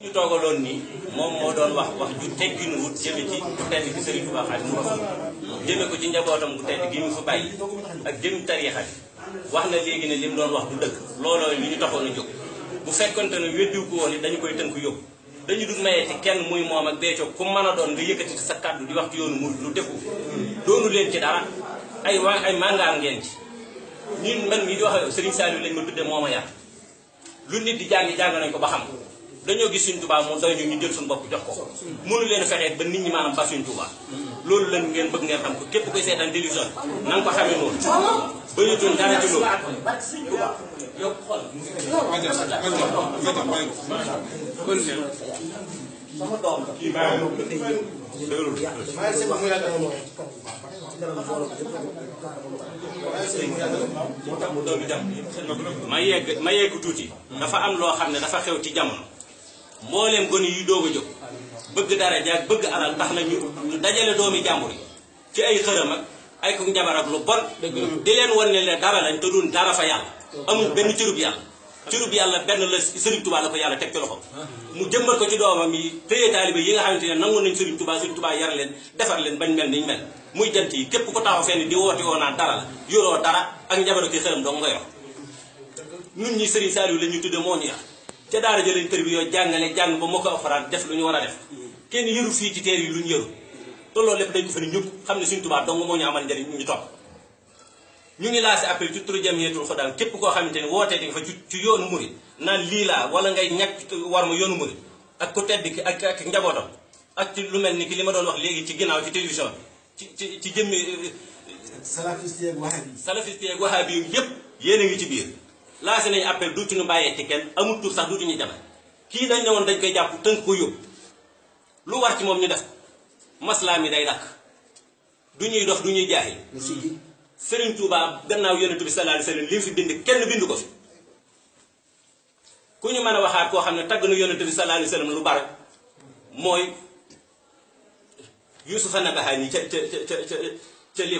ñu toogaloon nii moom moo doon wax ju tegginu wut jëme ci ku tedd gi Sëriñ Tuubaa Xaadimu Rasuul jëme ko ci njabootam gu tedd gi mu fa bàyyi ak jëm tariixa bi wax na léegi ne li mu doon wax du dëgg looloo li ñu taxoon a jóg bu fekkonte ne weddiw ko woon it dañu koy tënk yóbbu dañu dul mayee ci kenn muy moom ak Béthio ku mën a doon nga yëkkati sa kàddu di wax ci yoonu murid lu defu doonu leen ci dara ay màngaam ngeen ci ñun man mii di wax Sëriñ Saliou lañ ma tudde moo ma yar lu nit di jàng nañ ko ba xam dañoo gis Sëriñ Tuubaa moom doy ñu jël suñu bopp jox ko mënu leen fexee ba nit ñi maanaam ba Sëriñ Tuubaa loolu lañ ngeen bëgg ngeen xam ko képp koy seetaan télévision na nga ko xamee noonu ba ñu doon dara ci loolu yow xool sama doom kii ma yegg tuuti dafa am loo xam ne dafa xew ci jamono mbooleem gone yi doog a jóg bëgg dara jaag bëgg alal tax na ñu dajale doomi jàmbur yi ci ay xërëm ak ay ko njabar ak lu bon di leen wan ne leen dara lañ te doon dara fa yàlla amul benn cërub yàlla benn la Sëriñ Tuubaa la ko yàlla teg ci loxo mu jëmbat ko ci doomam yi téye taalibe yi nga xamante ne nangu nañ Sëriñ Tuubaa yar leen defar leen bañ mel niñ mel muy jant yi képp ko taxaw fenn di woote woo naan dara la yoroo dara ak njabar ak xërëm dong nga yor ñun ñi Sëriñ Saliou la ñu tudde moo ñu yar ca daara jëleen tër bi yoo jàng ba moo ko alxuraan def lu ñu war a def kenn yëru fii ci teer yi lu ñu yëru te loolu lépp dañ ko fa ne ñëpp xam ne Sëriñ Tuubaa dong moo ñu amal njëriñ ñu topp ñu ngi lancé appel ci turu Jamiyatul Xudaam képp koo xamante ne wootee di nga fa ci yoonu murid naan lii laa wala ngay ñàkk war ma yoonu murid ak ku tedd ki ak njabootam ak ci lu mel ni ki li ma doon wax léegi ci ginnaaw ci télévision bi ci jëmmi salafiste yeeg wahabi yi yëpp yéen a ngi ci biir lancé nañu appel du ci ñu bàyyee ci kenn amul tur sax du ci ñu jame kii dañ ne woon dañ koy jàpp tënk ko yóbbu lu war ci moom ñu def maslaa mi day dakk du ñuy dox du ñuy jaaxil Sëriñ Tuubaa gannaaw yonent bi sallallahu alayhi wasallam li mu fi bind kenn bindu ko fi ku ñu mën a waxaat koo xam ne tagg na yonent bi sallallahu alayhi wasallam lu bari mooy Yuusufa Nabahaani ca Liban